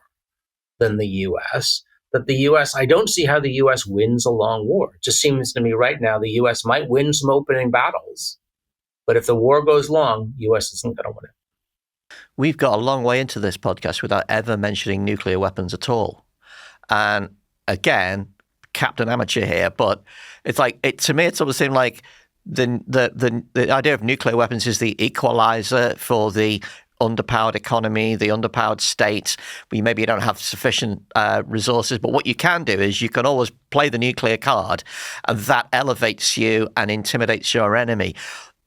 than the U.S. that the U.S., I don't see how the U.S. wins a long war. It just seems to me right now the U.S. might win some opening battles, but if the war goes long, U.S. isn't going to win it. We've got a long way into this podcast without ever mentioning nuclear weapons at all. And again, Captain Amateur here, but it's to me, it's almost seemed like the idea of nuclear weapons is the equalizer for the underpowered economy, the underpowered state. Maybe you don't have sufficient resources, but what you can do is you can always play the nuclear card, and that elevates you and intimidates your enemy.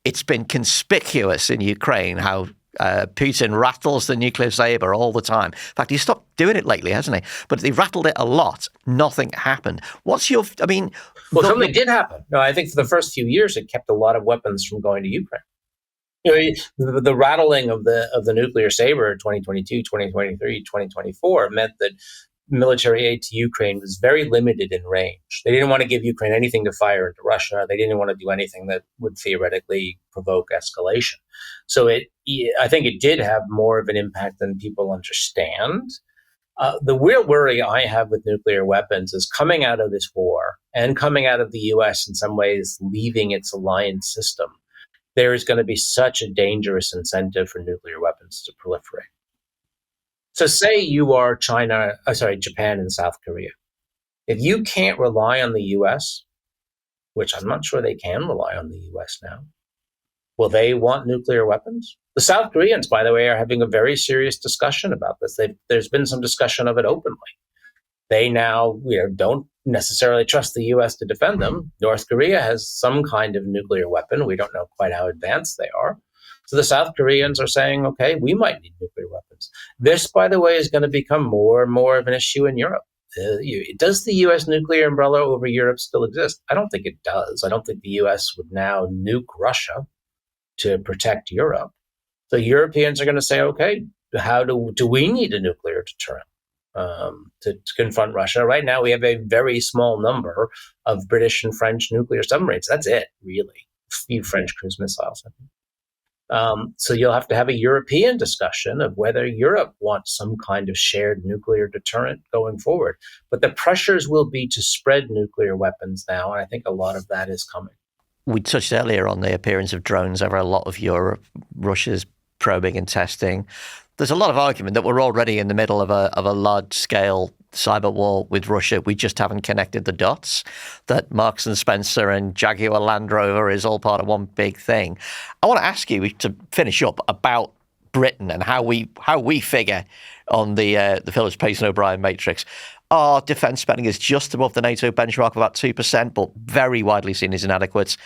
It's been conspicuous in Ukraine how Putin rattles the nuclear saber all the time. In fact, he's stopped doing it lately, hasn't he? But he rattled it a lot. Nothing happened. Well, something did happen. No, I think for the first few years, it kept a lot of weapons from going to Ukraine. The rattling of the nuclear saber in 2022, 2023, 2024 meant that military aid to Ukraine was very limited in range. They didn't want to give Ukraine anything to fire into Russia. They didn't want to do anything that would theoretically provoke escalation. So I think it did have more of an impact than people understand. The real worry I have with nuclear weapons is coming out of this war and coming out of the U.S. in some ways leaving its alliance system. There is going to be such a dangerous incentive for nuclear weapons to proliferate. So say you are Japan and South Korea. If you can't rely on the U.S., which I'm not sure they can rely on the U.S. now, will they want nuclear weapons? The South Koreans, by the way, are having a very serious discussion about this. There's been some discussion of it openly. They now don't necessarily trust the U.S. to defend them. North Korea has some kind of nuclear weapon. We don't know quite how advanced they are. So the South Koreans are saying, okay, we might need nuclear weapons. This, by the way, is going to become more and more of an issue in Europe. Does the U.S. nuclear umbrella over Europe still exist? I don't think it does. I don't think the U.S. would now nuke Russia to protect Europe. So Europeans are going to say, okay, how do we need a nuclear deterrent to confront Russia? Right now, we have a very small number of British and French nuclear submarines. That's it, really. A few French cruise missiles, I think. So you'll have to have a European discussion of whether Europe wants some kind of shared nuclear deterrent going forward. But the pressures will be to spread nuclear weapons now, and I think a lot of that is coming. We touched earlier on the appearance of drones over a lot of Europe, Russia's probing and testing. There's a lot of argument that we're already in the middle of a large-scale cyber war with Russia. We just haven't connected the dots, that Marks and Spencer and Jaguar Land Rover is all part of one big thing. I want to ask you to finish up about Britain and how we figure on the Phillips Payson O'Brien matrix. Our defence spending is just above the NATO benchmark of about 2%, but very widely seen as inadequate.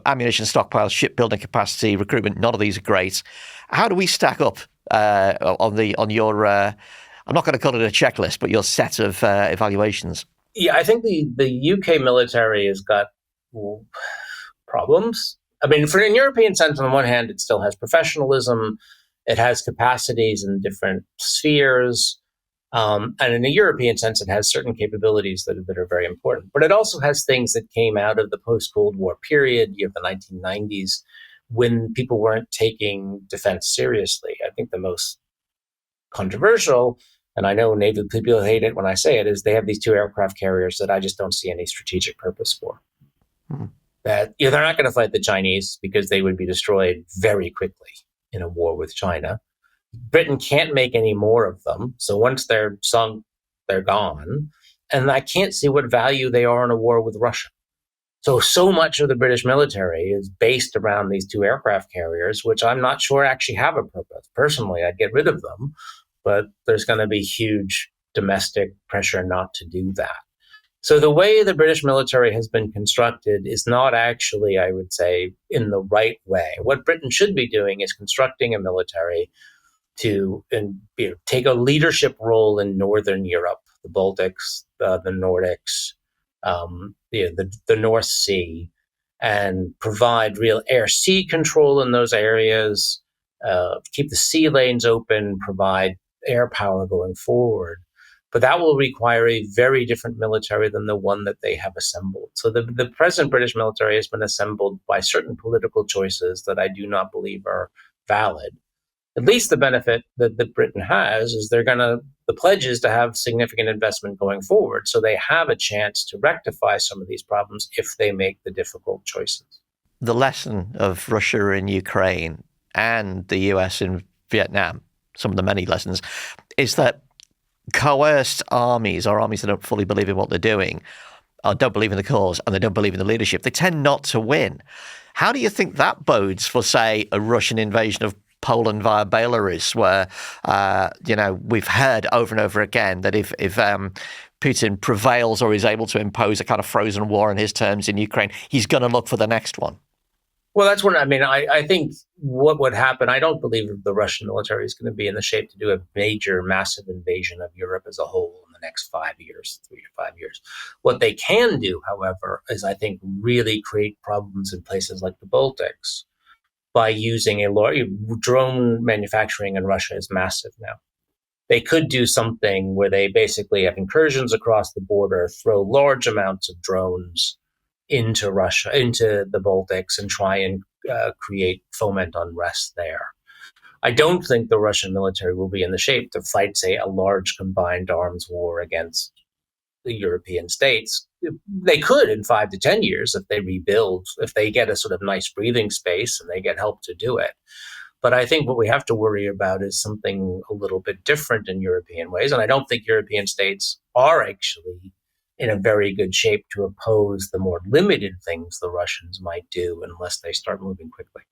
Ammunition stockpiles, shipbuilding capacity, recruitment, none of these are great. How do we stack up on your I'm not going to call it a checklist, but your set of evaluations? Yeah, I think the UK military has got problems. I mean, for in European sense, on the one hand, it still has professionalism, it has capacities in different spheres, and in a European sense, it has certain capabilities that are very important. But it also has things that came out of the post-Cold War period, the 1990s, when people weren't taking defense seriously. I think the most controversial, and I know Navy people hate it when I say it, is they have these two aircraft carriers that I just don't see any strategic purpose for. That they're not going to fight the Chinese because they would be destroyed very quickly in a war with China. Britain can't make any more of them. So once they're sunk, they're gone. And I can't see what value they are in a war with Russia. So much of the British military is based around these two aircraft carriers, which I'm not sure actually have a purpose. Personally, I'd get rid of them, but there's going to be huge domestic pressure not to do that. So the way the British military has been constructed is not actually, I would say, in the right way. What Britain should be doing is constructing a military to take a leadership role in Northern Europe, the Baltics, the Nordics, the North Sea, and provide real air-sea control in those areas, keep the sea lanes open, provide air power going forward. But that will require a very different military than the one that they have assembled. So the present British military has been assembled by certain political choices that I do not believe are valid. At least the benefit that Britain has is the pledge is to have significant investment going forward. So they have a chance to rectify some of these problems if they make the difficult choices. The lesson of Russia in Ukraine and the US in Vietnam, some of the many lessons, is that coerced armies, or armies that don't fully believe in what they're doing, or don't believe in the cause, and they don't believe in the leadership, they tend not to win. How do you think that bodes for, say, a Russian invasion of Poland via Belarus, where, we've heard over and over again that if Putin prevails or is able to impose a kind of frozen war on his terms in Ukraine, he's going to look for the next one? Well, that's what I think what would happen. I don't believe the Russian military is going to be in the shape to do a major, massive invasion of Europe as a whole in the next 5 years, 3 to 5 years. What they can do, however, is I think really create problems in places like the Baltics by using drone manufacturing in Russia is massive now. They could do something where they basically have incursions across the border, throw large amounts of drones into Russia, into the Baltics, and try and foment unrest there. I don't think the Russian military will be in the shape to fight, say, a large combined arms war against the European states. They could in 5 to 10 years if they rebuild, if they get a sort of nice breathing space and they get help to do it. But I think what we have to worry about is something a little bit different in European ways. And I don't think European states are actually in a very good shape to oppose the more limited things the Russians might do unless they start moving quickly.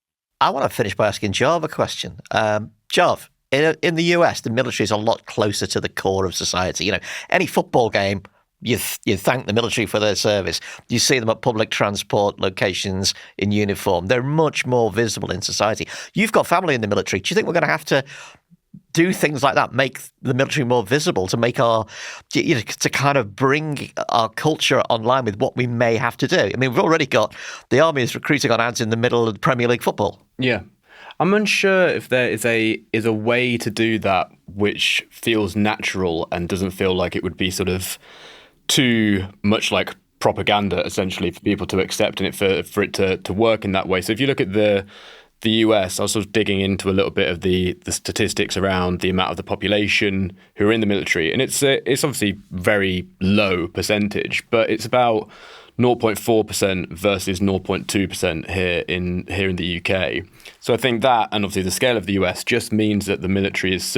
I want to finish by asking Jarv a question. Jarv, in the US, the military is a lot closer to the core of society. Any football game, you thank the military for their service. You see them at public transport locations in uniform. They're much more visible in society. You've got family in the military. Do you think we're going to have to do things like that, make the military more visible, to make to kind of bring our culture online with what we may have to do? I mean, we've already got the army is recruiting on ads in the middle of Premier League football. Yeah. I'm unsure if there is a way to do that which feels natural and doesn't feel like it would be sort of too much like propaganda, essentially, for people to accept, and for it to work in that way. So if you look at the US, I was sort of digging into a little bit of the statistics around the amount of the population who are in the military, and it's obviously very low percentage, but it's about 0.4% versus 0.2% here in the UK. So I think that, and obviously the scale of the US, just means that the military is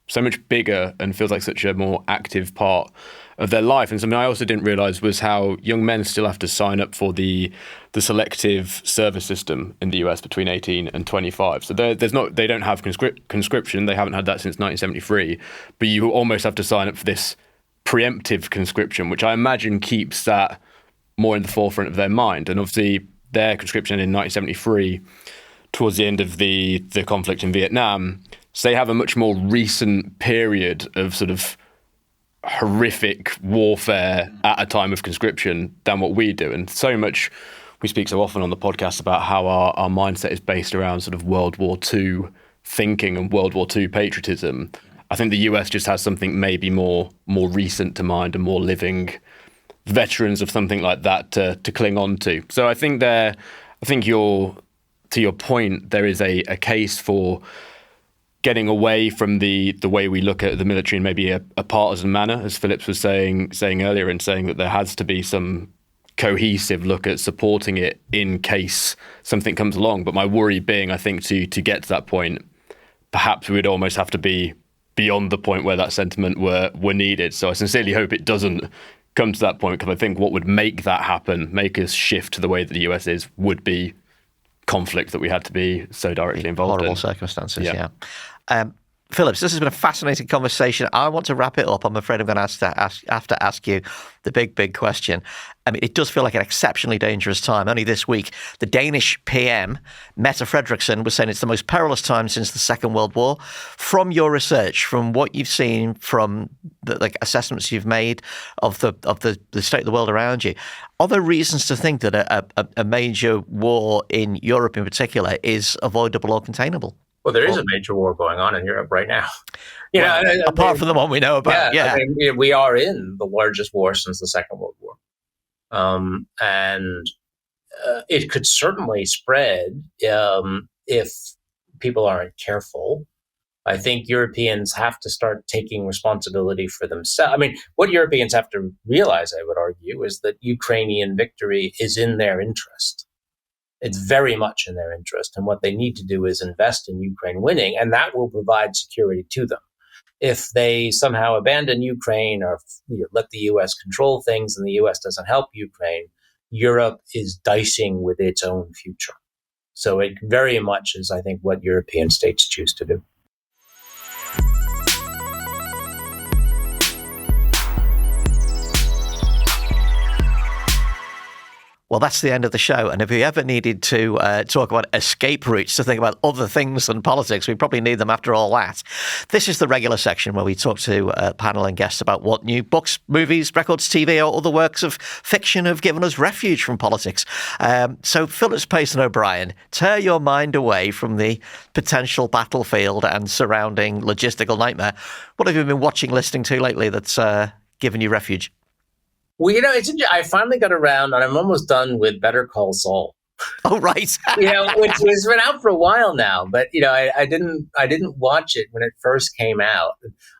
so much bigger and feels like such a more active part of their life. And something I also didn't realise was how young men still have to sign up for the selective service system in the US between 18 and 25. So they don't have conscription. They haven't had that since 1973. But you almost have to sign up for this preemptive conscription, which I imagine keeps that more in the forefront of their mind. And obviously their conscription in 1973, towards the end of the conflict in Vietnam, So they have a much more recent period of sort of horrific warfare at a time of conscription than what we do. And so much, we speak so often on the podcast about how our mindset is based around sort of World War II thinking and World War II patriotism. I think the US just has something maybe more recent to mind and more living veterans of something like that to cling on to. So I think to your point, there is a case for getting away from the way we look at the military in maybe a partisan manner, as Phillips was saying earlier, and saying that there has to be some cohesive look at supporting it in case something comes along. But my worry being, I think, to get to that point, perhaps we would almost have to be beyond the point where that sentiment were needed. So I sincerely hope it doesn't come to that point, because I think what would make that happen, make us shift to the way that the US is, would be conflict that we had to be so directly involved in. Horrible circumstances, yeah. Phillips, this has been a fascinating conversation. I want to wrap it up. I'm afraid I'm going to have to ask you the big question. I mean, it does feel like an exceptionally dangerous time. Only this week, the Danish PM, Mette Frederiksen, was saying it's the most perilous time since the Second World War. From your research, from what you've seen, from the assessments you've made of the state of the world around you, are there reasons to think that a major war in Europe in particular is avoidable or containable? Well, there is a major war going on in Europe right now. Apart from the one we know about, yeah. I mean, we are in the largest war since the Second World War. And it could certainly spread if people aren't careful. I think Europeans have to start taking responsibility for themselves. I mean, what Europeans have to realize, I would argue, is that Ukrainian victory is in their interest. It's very much in their interest. And what they need to do is invest in Ukraine winning, and that will provide security to them. If they somehow abandon Ukraine or let the US control things and the US doesn't help Ukraine, Europe is dicing with its own future. So it very much is, I think, what European states choose to do. Well, that's the end of the show. And if you ever needed to talk about escape routes, to think about other things than politics, we probably need them after all that. This is the regular section where we talk to panel and guests about what new books, movies, records, TV or other works of fiction have given us refuge from politics. So Phillips Payson O'Brien, tear your mind away from the potential battlefield and surrounding logistical nightmare. What have you been watching, listening to lately that's given you refuge? Well, I finally got around, and I'm almost done with Better Call Saul. Oh, right. Which has been out for a while now, but I didn't watch it when it first came out.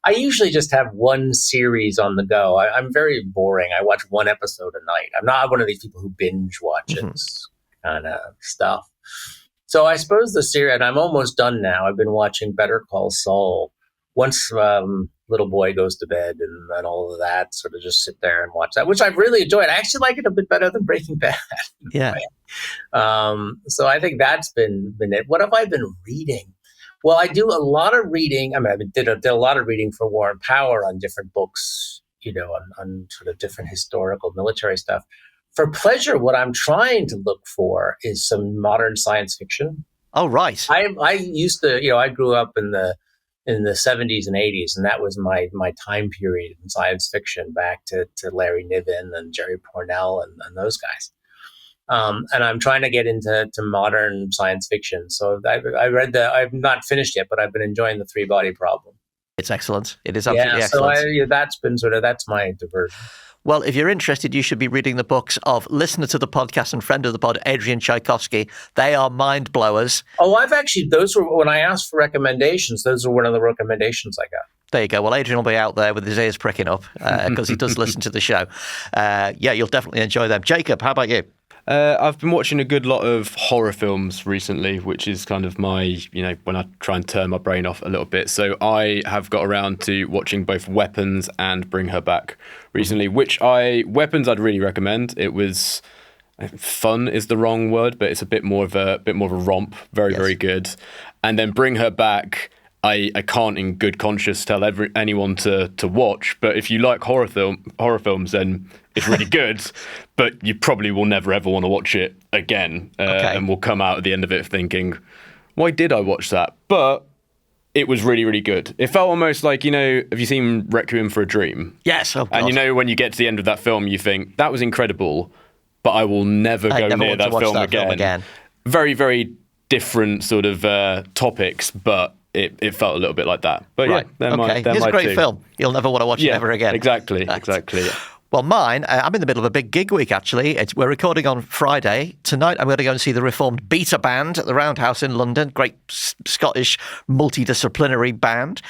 I usually just have one series on the go. I'm very boring. I watch one episode a night. I'm not one of these people who binge watches kind of stuff. So I suppose the series, and I'm almost done now. I've been watching Better Call Saul. Once little boy goes to bed and all of that, sort of just sit there and watch that, which I've really enjoyed. I actually like it a bit better than Breaking Bad. Yeah. So I think that's been it. What have I been reading? Well, I do a lot of reading. I mean, I did a lot of reading for War and Power on different books, on sort of different historical military stuff. For pleasure, what I'm trying to look for is some modern science fiction. Oh, right. I used to, I grew up in the 70s and 80s, and that was my time period in science fiction, back to Larry Niven and Jerry Pournelle and those guys. And I'm trying to get into modern science fiction. So I read I've not finished yet, but I've been enjoying The Three-Body Problem. It's excellent. It is absolutely excellent. So that's my diversion. Well, if you're interested, you should be reading the books of listener to the podcast and friend of the pod, Adrian Tchaikovsky. They are mind blowers. Oh, those were, when I asked for recommendations, those were one of the recommendations I got. There you go. Well, Adrian will be out there with his ears pricking up because he does listen to the show. You'll definitely enjoy them. Jacob, how about you? I've been watching a good lot of horror films recently, which is kind of my, when I try and turn my brain off a little bit. So I have got around to watching both Weapons and Bring Her Back recently, Weapons I'd really recommend. It was, fun is the wrong word, but it's a bit more of a romp. Very, very good. And then Bring Her Back, I can't in good conscience tell anyone to watch, but if you like horror films, then it's really good, but you probably will never ever want to watch it again, and will come out at the end of it thinking, why did I watch that? But it was really, really good. It felt almost like, have you seen Requiem for a Dream? Yes. Oh, God. And when you get to the end of that film, you think, that was incredible, but I will never go near that film again. Very, very different sort of topics, but it felt a little bit like that. But right. It's a great film. You'll never want to watch it ever again. Exactly. Well, mine, I'm in the middle of a big gig week, actually. We're recording on Friday. Tonight, I'm going to go and see the Reformed Beta Band at the Roundhouse in London. Great Scottish multidisciplinary band.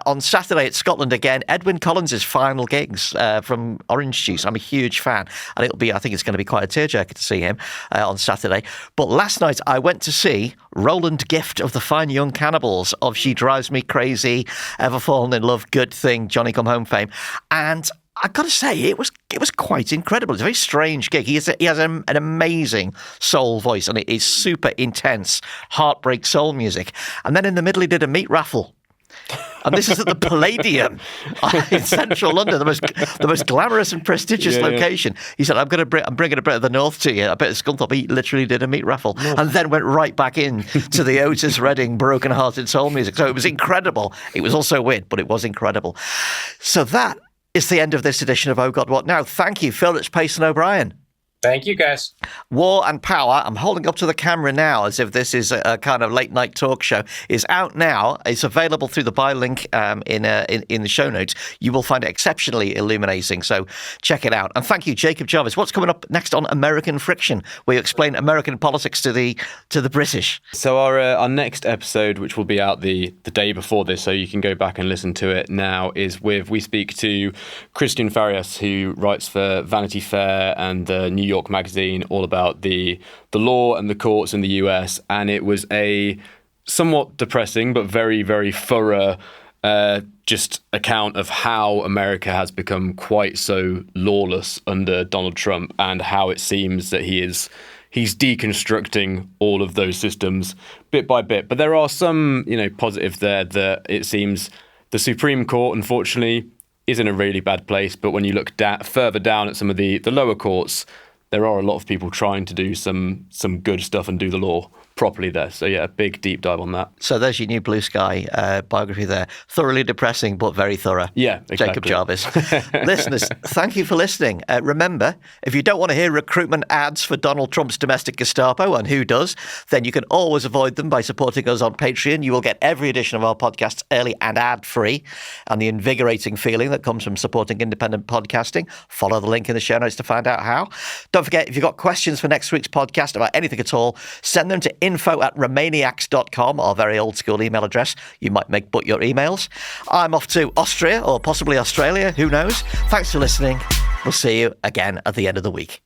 On Saturday at Scotland again, Edwyn Collins' final gigs from Orange Juice. I'm a huge fan. And I think it's going to be quite a tearjerker to see him on Saturday. But last night, I went to see Roland Gift of the Fine Young Cannibals of She Drives Me Crazy, Ever Fallen in Love, Good Thing, Johnny Come Home fame. And I've got to say, it was quite incredible. It's a very strange gig. He has an amazing soul voice, and it is super intense, heartbreak soul music. And then in the middle, he did a meat raffle. And this is at the Palladium in central London, the most glamorous and prestigious location. He said, I'm bringing a bit of the North to you, a bit of Scunthorpe. He literally did a meat raffle and then went right back in to the Otis Redding broken-hearted soul music. So it was incredible. It was also weird, but it was incredible. So that is the end of this edition of Oh God, What Now? Thank you, Phillips Payson O'Brien. Thank you, guys. War and Power, I'm holding up to the camera now as if this is a kind of late-night talk show, is out now. It's available through the buy link in the show notes. You will find it exceptionally illuminating, so check it out. And thank you, Jacob Jarvis. What's coming up next on American Friction, where you explain American politics to the British? So our next episode, which will be out the day before this, so you can go back and listen to it now, we speak to Christian Farias, who writes for Vanity Fair and New York Magazine, all about the law and the courts in the US, and it was a somewhat depressing but very, very thorough just account of how America has become quite so lawless under Donald Trump, and how it seems that he's deconstructing all of those systems bit by bit. But there are some, positives there, that it seems the Supreme Court, unfortunately, is in a really bad place. But when you look further down at some of the lower courts, there are a lot of people trying to do some good stuff and do the law properly there. So yeah, a big deep dive on that. So there's your new Blue Sky biography there. Thoroughly depressing, but very thorough. Yeah, exactly. Jacob Jarvis. Listeners, thank you for listening. Remember, if you don't want to hear recruitment ads for Donald Trump's domestic Gestapo, and who does, then you can always avoid them by supporting us on Patreon. You will get every edition of our podcasts early and ad-free, and the invigorating feeling that comes from supporting independent podcasting. Follow the link in the show notes to find out how. Don't forget, if you've got questions for next week's podcast about anything at all, send them to info@romaniacs.com, our very old school email address. You might make but your emails. I'm off to Austria, or possibly Australia, who knows. Thanks for listening. We'll see you again at the end of the week.